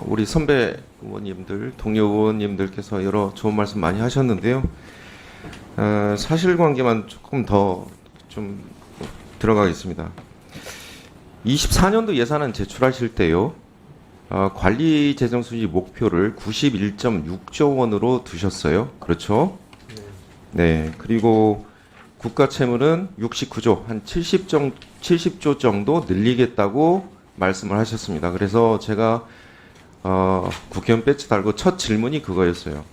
우리 선배 의원님들, 동료 의원님들께서 여러 좋은 말씀 많이 하셨는데요. 사실관계만 조금 더 좀 들어가겠습니다. 24년도 예산안 제출하실 때요, 관리 재정 수지 목표를 91.6조 원으로 두셨어요. 그렇죠? 네. 그리고 국가 채무는 69조, 한 70조 정도 늘리겠다고 말씀을 하셨습니다. 그래서 제가 국회의원 배지 달고 첫 질문이 그거였어요.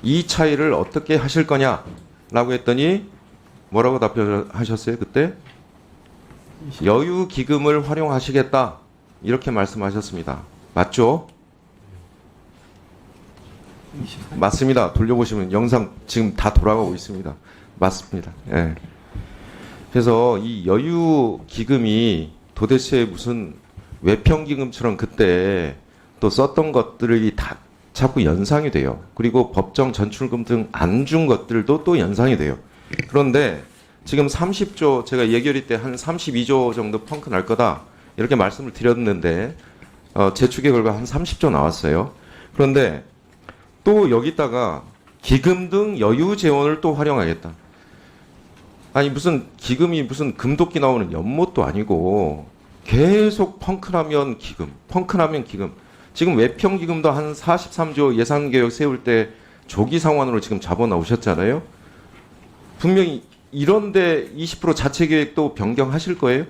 이 차이를 어떻게 하실 거냐라고 했더니 뭐라고 답변하셨어요? 그때 여유 기금을 활용하시겠다 이렇게 말씀하셨습니다. 맞죠? 맞습니다. 돌려보시면 영상 지금 다 돌아가고 있습니다. 맞습니다. 예. 그래서 이 여유 기금이 도대체 무슨 외평기금처럼 그때 또 썼던 것들이 다 자꾸 연상이 돼요. 그리고 법정 전출금 등 안 준 것들도 또 연상이 돼요. 그런데 지금 30조, 제가 예결위 때 한 32조 정도 펑크 날 거다 이렇게 말씀을 드렸는데 재추계 결과 한 30조 나왔어요. 그런데 또 여기다가 기금 등 여유 재원을 또 활용하겠다. 아니 무슨 기금이 무슨 금도끼 나오는 연못도 아니고 계속 펑크나면 기금, 펑크나면 기금. 지금 외평기금도 한 43조 예산개혁 세울 때 조기 상환으로 지금 잡아 나오셨잖아요. 분명히 이런데 20% 자체계획도 변경하실 거예요?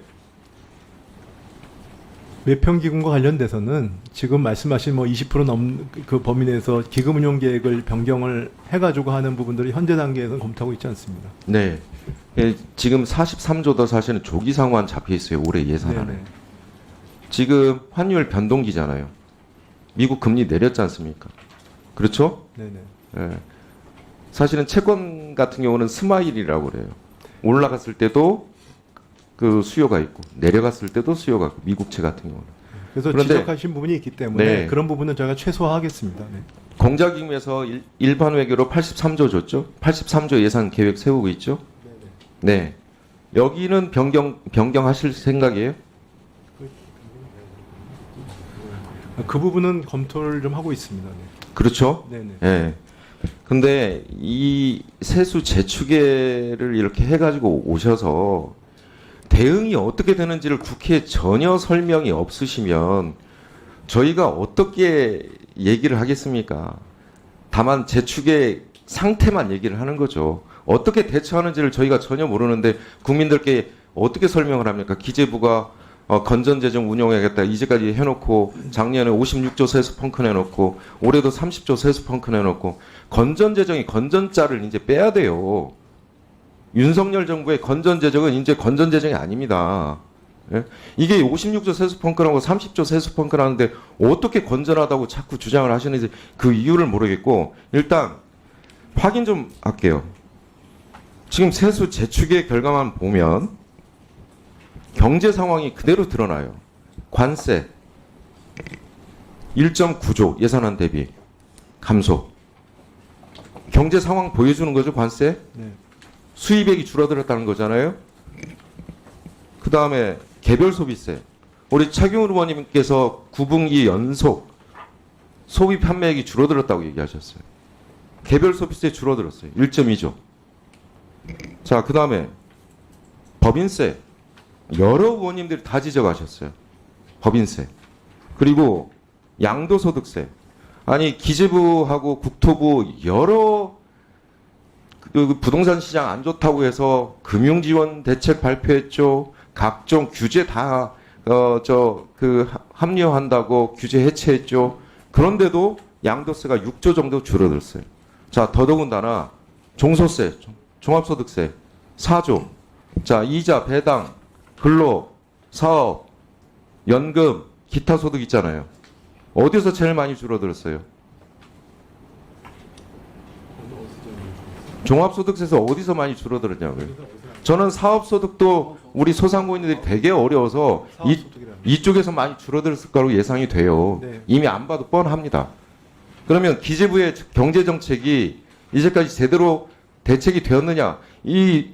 외평기금과 관련돼서는 지금 말씀하신 뭐 20% 넘는 그 범위 내에서 기금 운용 계획을 변경을 해가지고 하는 부분들이 현재 단계에서는 검토하고 있지 않습니다. 네. 예, 지금 43조도 사실은 조기 상환 잡혀 있어요. 올해 예산안에. 네네. 지금 환율 변동기잖아요. 미국 금리 내렸지 않습니까? 그렇죠? 네네. 예. 사실은 채권 같은 경우는 스마일이라고 그래요. 올라갔을 때도 그 수요가 있고 내려갔을 때도 수요가 있고 미국채 같은 경우는. 그래서 그런데, 지적하신 부분이 있기 때문에 네. 그런 부분은 저희가 최소화하겠습니다. 네. 공자기금에서 일반 외교로 83조 줬죠. 83조 예산 계획 세우고 있죠. 네. 여기는 변경하실 생각이에요? 그 부분은 검토를 좀 하고 있습니다. 네. 그렇죠. 네네. 예. 근데 이 세수 재추계를 이렇게 해가지고 오셔서 대응이 어떻게 되는지를 국회에 전혀 설명이 없으시면 저희가 어떻게 얘기를 하겠습니까? 다만 재추계 상태만 얘기를 하는 거죠. 어떻게 대처하는지를 저희가 전혀 모르는데 국민들께 어떻게 설명을 합니까? 기재부가 건전재정 운영해야겠다 이제까지 해놓고 작년에 56조 세수 펑크 내놓고 올해도 30조 세수 펑크 내놓고 건전재정이 건전자를 이제 빼야 돼요. 윤석열 정부의 건전재정은 이제 건전재정이 아닙니다. 예? 이게 56조 세수 펑크라고 30조 세수 펑크라는데 어떻게 건전하다고 자꾸 주장을 하시는지 그 이유를 모르겠고 일단 확인 좀 할게요. 지금 세수 재추계 결과만 보면 경제 상황이 그대로 드러나요. 관세 1.9조 예산안 대비 감소. 경제 상황 보여주는 거죠, 관세? 네. 수입액이 줄어들었다는 거잖아요. 그 다음에 개별 소비세. 우리 차경우 의원님께서 9분기 연속 소비 판매액이 줄어들었다고 얘기하셨어요. 개별 소비세 줄어들었어요. 1.2조. 자, 그 다음에 법인세. 여러 의원님들이 다 지적하셨어요. 법인세. 그리고 양도소득세. 아니 기재부하고 국토부 여러 그 부동산 시장 안 좋다고 해서 금융지원 대책 발표했죠. 각종 규제 다 합리화한다고 규제 해체했죠. 그런데도 양도세가 6조 정도 줄어들었어요. 자, 더더군다나 종소세, 종합소득세 4조. 자, 이자, 배당, 근로, 사업, 연금, 기타 소득 있잖아요. 어디서 제일 많이 줄어들었어요? 종합소득세에서 어디서 많이 줄어들었냐고요. 저는 사업소득도 우리 소상공인들이 되게 어려워서 이쪽에서 많이 줄어들었을 거라고 예상이 돼요. 네. 이미 안 봐도 뻔합니다. 그러면 기재부의 경제정책이 이제까지 제대로 대책이 되었느냐. 이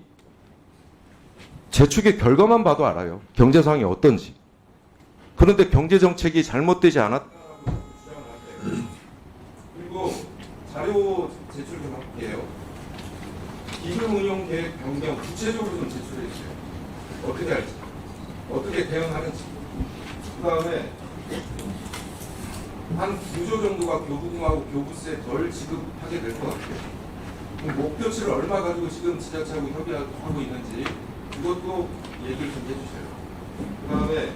재추계 결과만 봐도 알아요. 경제 상황이 어떤지. 그런데 경제 정책이 잘못되지 않았. 그리고 자료 제출 좀 할게요. 기금 운용 계획 변경 구체적으로 좀 제출해 주세요. 어떻게 할지, 어떻게 대응하는지. 그다음에 한 9조 정도가 교부금하고 교부세 덜 지급하게 될 것 같아요. 그럼 목표치를 얼마 가지고 지금 지자체하고 협의하고 있는지 그것도 얘기를 좀 해주세요. 그다음에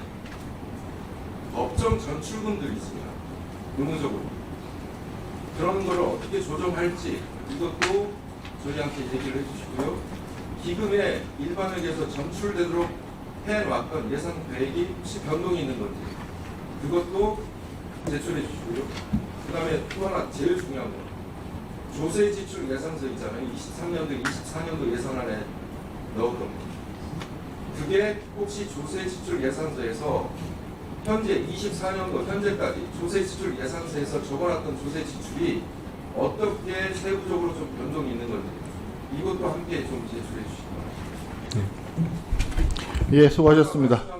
법정 전출금들이 있습니다. 의무적으로. 그런 거를 어떻게 조정할지 이것도 저희한테 얘기를 해주시고요. 기금에 일반회계에서 전출되도록 해왔던 예산 계획이 혹시 변동이 있는 건지 그것도 제출해 주시고요. 그 다음에 또 하나 제일 중요한 거 조세 지출 예산서 있잖아요. 23년도, 24년도 예산안에 넣었던 거. 그게 혹시 조세 지출 예산서에서 현재 24년도 현재까지 조세 지출 예산서에서 적어놨던 조세 지출이 어떻게 세부적으로 좀 변동이 있는 건지 이것도 함께 좀 제출해 주시기 바랍니다. 예, 수고하셨습니다.